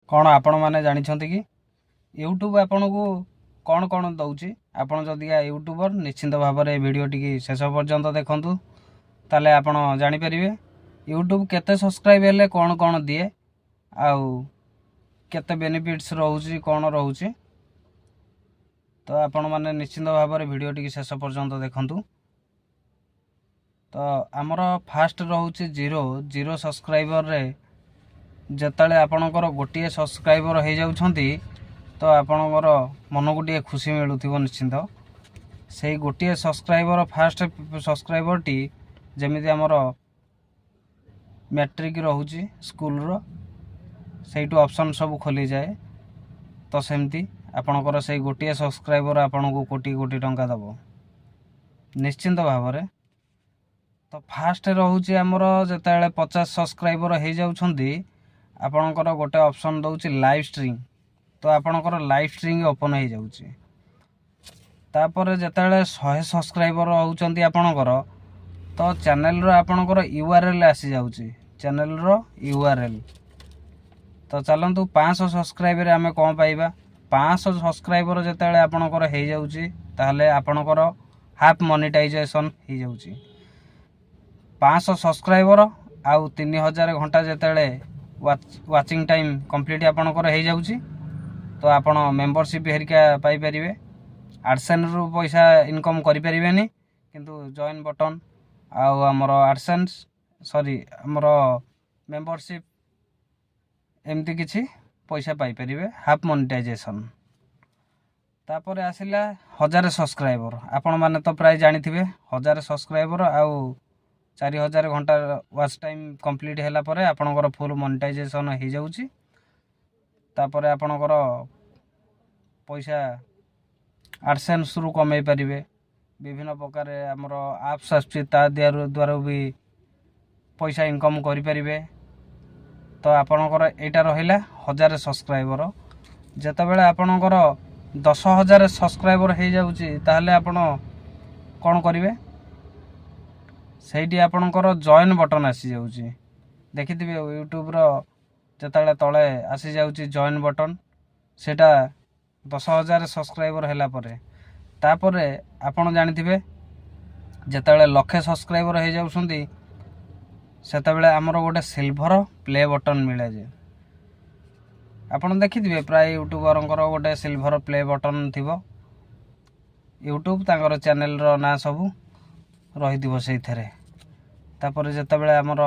कौन आपण मैंने जानते कि यूट्यूब आपन को कौन कौन दौर आपड़ जदि यूट्यूबर निश्चिंत भाव में वीडियो टी शेष पर्यंत देखूँ ताले आपण जापर यूट्यूब केते सब्सक्राइब हेले कौन कौन दिए आउ केते बेनिफिट्स रोचे कौन रोचे तो आपण मैंने निश्चिंत भाव में वीडियो टी शेष पर्यंत देखूँ। तो आमर फास्ट रोचे जीरो जीरो सब्सक्राइबर रे जिते आपणकर गोटे सब्सक्राइबर हो जाउछंती तो आपणकर मन को टे खुशी मिलूथिबो निश्चिंत से गोटे सब्सक्राइबर फास्ट सब्सक्राइबर टी जमीती आमर मैट्रिक रोचे स्कूल रो सेठू ऑप्शन सब खोली जाए तो सेमती आपणकर से गोटे सब्सक्राइबर आपन को कोटी कोटी टंका दबो निश्चिंत भाव में। तो फास्ट रोचे आमर जिते 50 सब्सक्राइबर हो जाउछंती आपणकर गोटे ऑप्शन दउची लाइव स्ट्रीम तो आपणकर लाइव स्ट्रीम ओपन हो जाउची तापर जिते 100 सब्सक्राइबर होउचंती आपणकर तो चैनल रो आपणकर यूआरएल आसी जाउची चैनल रो यूआरएल। तो चलतु 500 सब्सक्राइबर आमे कौन पाइबा 500 सब्सक्राइबर जिते आपणकर हो जाउची ताहले आपणकर हाफ मोनेटाइजेशन हो जाउची 500 सब्सक्राइबर आउ 3000 घंटा जिते वाचिंग टाइम कंप्लीट आपणकर हो जाउची तो आपण मेंबरशिप हेरिका पाई परिवे एडसेंस रु पैसा इनकम करि परिवेनी किंतु जॉइन बटन आउ हमर एडसेंस सॉरी हमर मेंबरशिप एमती किछि पैसा पाई परिवे हाफ मोनेटाइजेशन। तापर आसिला 1000 सब्सक्राइबर आपण माने तो प्राय जानिथिबे 1000 सब्सक्राइबर आउ 4000 घंटा वाच टाइम कंप्लीट हैला परे आपणकर फुल मोनेटाइजेशन हो जाउची तापर आपणकर पैसा एडसेंस रु कमाई पारिबे विभिन्न प्रकार हमर एप्स आछि ता द्वारा भी पैसा इनकम करि परिबे। तो आपणकर एटा रहिला 1000 सब्सक्राइबर जते बेले आपणकर 10,000 सब्सक्राइबर हो जाउची ताहले आपण कोन करिवे सेठी आपणकर जॉइन बटन आसी जाउची देखिथिबे यूट्यूब रो जते तळे आसी जाउची जॉइन बटन सेटा 10,000 सब्सक्राइबर हैला परे तापरे आपण जानिथिबे जते लक्षे सब्सक्राइबर हो जाउछंती सेते बेले हमर गोटे सिल्वर प्ले बटन मिले जे आपण देखिथिबे प्राय यूट्यूबरंकर गोटे सिल्वर प्ले बटन थिबो यूट्यूब तांकर चैनल रो ना सब रहिथिबो सेइथरे तापर जते बेले हमर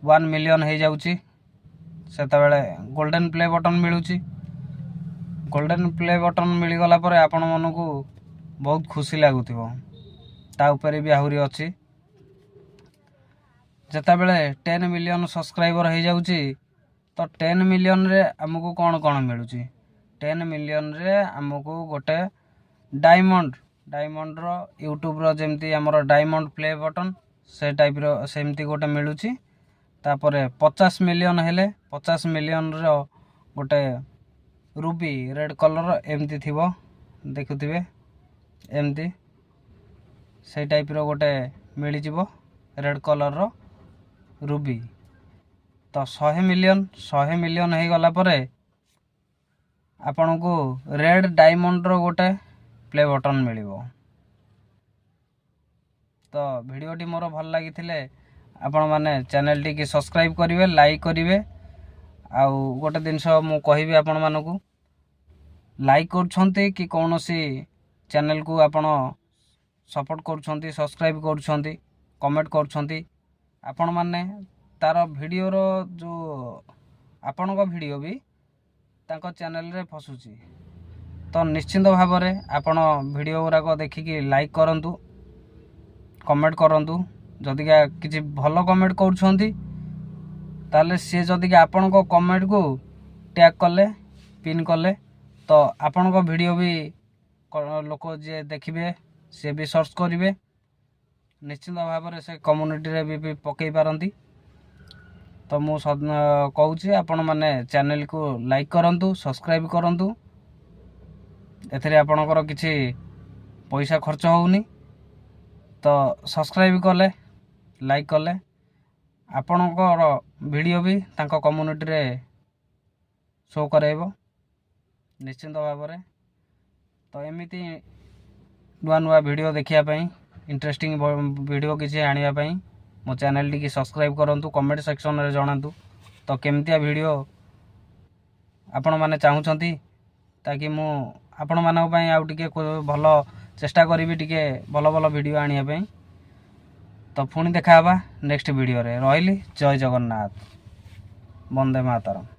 1 मिलियन हो जाउची सेते बेले गोल्डन प्ले बटन मिलुची गोल्डन प्ले बटन मिल गला परे आपण मन को बहुत खुशी लागुथिबो ता ऊपर भी आहुरी अछि जते बेले 10 मिलियन सब्सक्राइबर हो जाउची तो 10 मिलियन रे हमको कौन कौन मिलुची 10 मिलियन रे हमको गोटे डायमंड डायमंड रो यूट्यूब रो जेमती हमर डायमंड प्ले बटन से टाइप रो सेमती गोटे मिलुची तापरे 50 मिलियन हेले 50 मिलियन रो गोटे रूबी रेड कलर एमती थिबो देखुथिबे एमती से टाइप रो गोटे मिली जिवो रेड कलर रो रूबी। तो 100 मिलियन हो गला परे आपन को रेड डायमंड रो गोटे प्ले बटन मिलिबो। तो वीडियोटी मोर भल लगी थिले आपण माने चैनल टी की सब्सक्राइब करिवे लाइक करिवे आउ गोटे दिनस मु कहिबे आपण मानकू लाइक करछंती कि कौनसी चैनल को आपण सपोर्ट करछंती सब्सक्राइब करछंती कमेंट करछंती आपण माने तार वीडियो रो जो आपण को वीडियो भी तांको चैनल रे फसुची तो निश्चिंत भाव में आपण वीडियो गुरा को देखिकी लाइक करंतु कमेंट करंतु जदि किसी भल कमेंट करुछंती ताले सी जदि आपण को कमेंट को टैग कले पिन कले तो आपण को वीडियो भी लोक जे देखिबे से भी सर्च करिवे निश्चित भाव में से कम्युनिटी रे भी पकई पारंती। तो मु कहूँ आपण माने चैनल को लाइक करंतु सब्सक्राइब करंतु एथरे आपणकर किछि पैसा खर्च होउनी तो सब्सक्राइब कले लाइक कले आपणकर वीडियो भी तांको कम्युनिटी रे ଶୋ କରାଇବ ନିଶ୍ଚିନ୍ତ ଭାବରେ। ତ ଏମିତି ନୂଆ ନୂଆ ଭିଡ଼ିଓ ଦେଖିବା ପାଇଁ, ଇଣ୍ଟରେଷ୍ଟିଂ ଭିଡ଼ିଓ କିଛି ଆଣିବା ପାଇଁ ମୋ ଚ୍ୟାନେଲଟିକି ସବସ୍କ୍ରାଇବ୍ କରନ୍ତୁ। କମେଣ୍ଟ ସେକ୍ସନରେ ଜଣାନ୍ତୁ ତ କେମିତିଆ ଭିଡ଼ିଓ ଆପଣମାନେ ଚାହୁଁଛନ୍ତି, ତାକି ମୁଁ ଆପଣମାନଙ୍କ ପାଇଁ ଆଉ ଟିକେ ଭଲ ଚେଷ୍ଟା କରିବି, ଟିକେ ଭଲ ଭଲ ଭିଡ଼ିଓ ଆଣିବା ପାଇଁ। ତ ପୁଣି ଦେଖା ହେବା ନେକ୍ସଟ ଭିଡ଼ିଓରେ। ରହିଲି, ଜୟ ଜଗନ୍ନାଥ, ବନ୍ଦେ ମାତରମ୍।